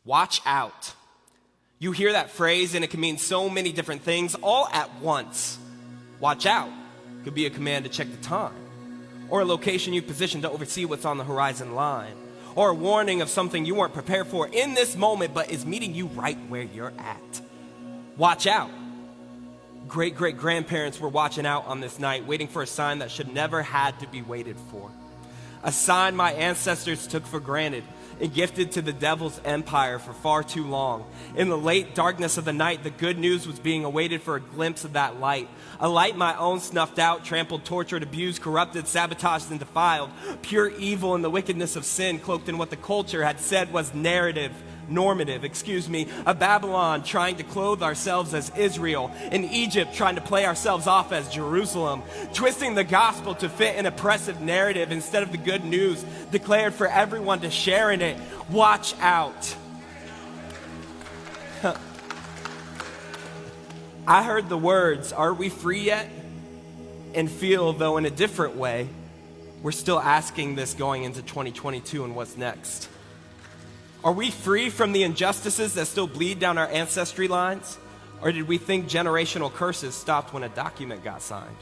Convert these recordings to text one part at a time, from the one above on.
Watch out. You hear that phrase and it can mean so many different things all at once. Watch out could be a command to check the time, or a location you position to oversee what's on the horizon line, or a warning of something you weren't prepared for in this moment but is meeting you right where you're at. Watch out. Great-great-grandparents were watching out on this night, waiting for a sign that should never had to be waited for. A sign my ancestors took for granted and gifted to the devil's empire for far too long. In the late darkness of the night, the good news was being awaited for a glimpse of that light. A light my own snuffed out, trampled, tortured, abused, corrupted, sabotaged, and defiled. Pure evil and the wickedness of sin cloaked in what the culture had said was normative, a Babylon trying to clothe ourselves as Israel, in Egypt trying to play ourselves off as Jerusalem, twisting the gospel to fit an oppressive narrative instead of the good news declared for everyone to share in it. Watch out. I heard the words, "Are we free yet?" and feel, though in a different way, we're still asking this going into 2022 and what's next. Are we free from the injustices that still bleed down our ancestry lines? Or did we think generational curses stopped when a document got signed?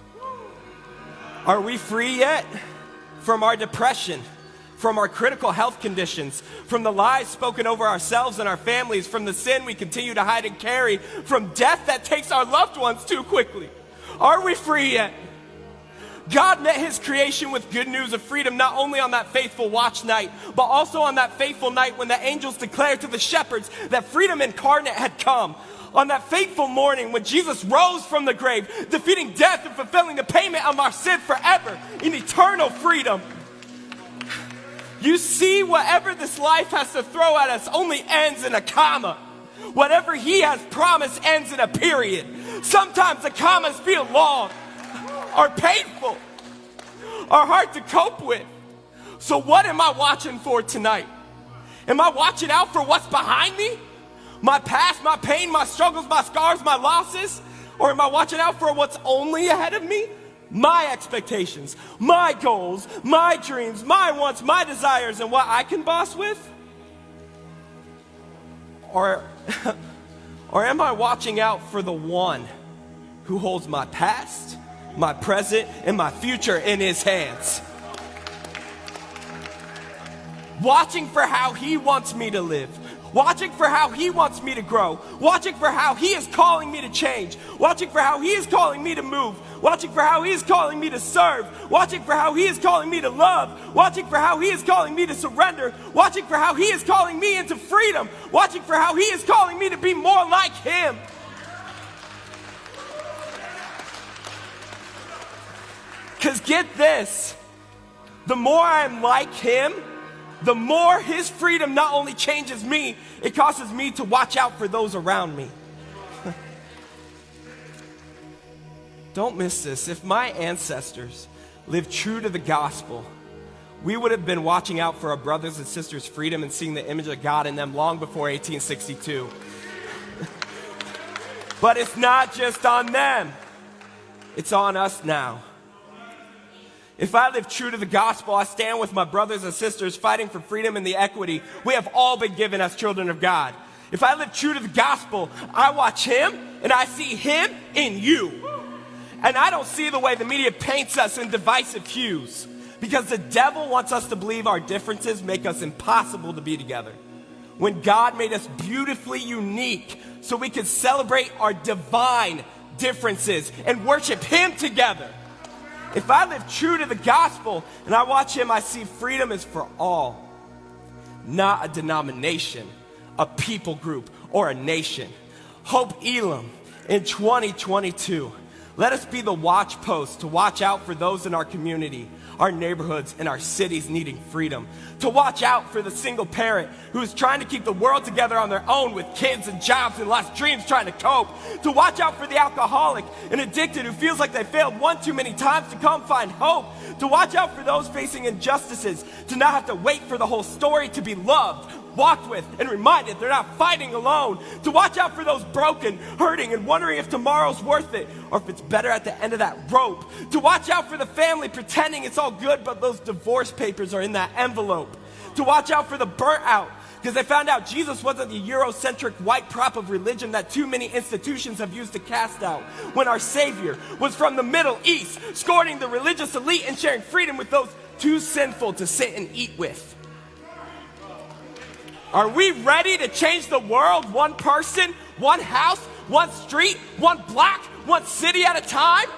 Are we free yet from our depression, from our critical health conditions, from the lies spoken over ourselves and our families, from the sin we continue to hide and carry, from death that takes our loved ones too quickly? Are we free yet? God met his creation with good news of freedom, not only on that faithful watch night, but also on that faithful night when the angels declared to the shepherds that freedom incarnate had come. On that fateful morning when Jesus rose from the grave, defeating death and fulfilling the payment of our sin forever in eternal freedom. You see, whatever this life has to throw at us only ends in a comma. Whatever he has promised ends in a period. Sometimes the commas feel long, are painful, are hard to cope with. So what am I watching for tonight? Am I watching out for what's behind me? My past, my pain, my struggles, my scars, my losses? Or am I watching out for what's only ahead of me? My expectations, my goals, my dreams, my wants, my desires, and what I can boss with? Or am I watching out for the one who holds my past, my present, and my future in his hands? Watching for how he wants me to live. Watching for how he wants me to grow. Watching for how he is calling me to change. Watching for how he is calling me to move. Watching for how he is calling me to serve. Watching for how he is calling me to love. Watching for how he is calling me to surrender. Watching for how he is calling me into freedom. Watching for how he is calling me to be more like him. Because get this, the more I'm like him, the more his freedom not only changes me, it causes me to watch out for those around me. Don't miss this. If my ancestors lived true to the gospel, we would have been watching out for our brothers and sisters' freedom and seeing the image of God in them long before 1862. But it's not just on them. It's on us now. If I live true to the gospel, I stand with my brothers and sisters fighting for freedom and the equity we have all been given as children of God. If I live true to the gospel, I watch him and I see him in you. And I don't see the way the media paints us in divisive hues, because the devil wants us to believe our differences make us impossible to be together, when God made us beautifully unique so we could celebrate our divine differences and worship him together. If I live true to the gospel and I watch him, I see freedom is for all, not a denomination, a people group, or a nation. Hope+Elim in 2022. Let us be the watch post to watch out for those in our community, our neighborhoods, and our cities needing freedom. To watch out for the single parent who is trying to keep the world together on their own with kids and jobs and lost dreams trying to cope. To watch out for the alcoholic and addicted who feels like they failed one too many times to come find hope. To watch out for those facing injustices, to not have to wait for the whole story to be loved, walked with, and reminded they're not fighting alone. To watch out for those broken, hurting, and wondering if tomorrow's worth it or if it's better at the end of that rope. To watch out for the family pretending it's all good but those divorce papers are in that envelope. To watch out for the burnt out, Because they found out Jesus wasn't the Eurocentric white prop of religion that too many institutions have used to cast out. When our Savior was from the Middle East, scorning the religious elite and sharing freedom with those too sinful to sit and eat with. Are we ready to change the world one person, one house, one street, one block, one city at a time?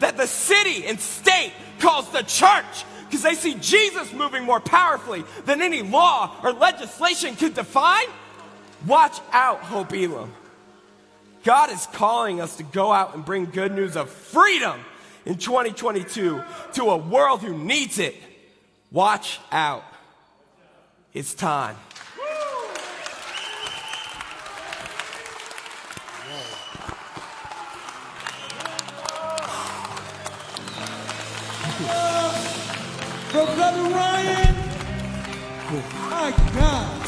That the city and state calls the church, because they see Jesus moving more powerfully than any law or legislation could define? Watch out, Hope+Elim. God is calling us to go out and bring good news of freedom in 2022 to a world who needs it. Watch out. It's time. For Brother Ryan, my God.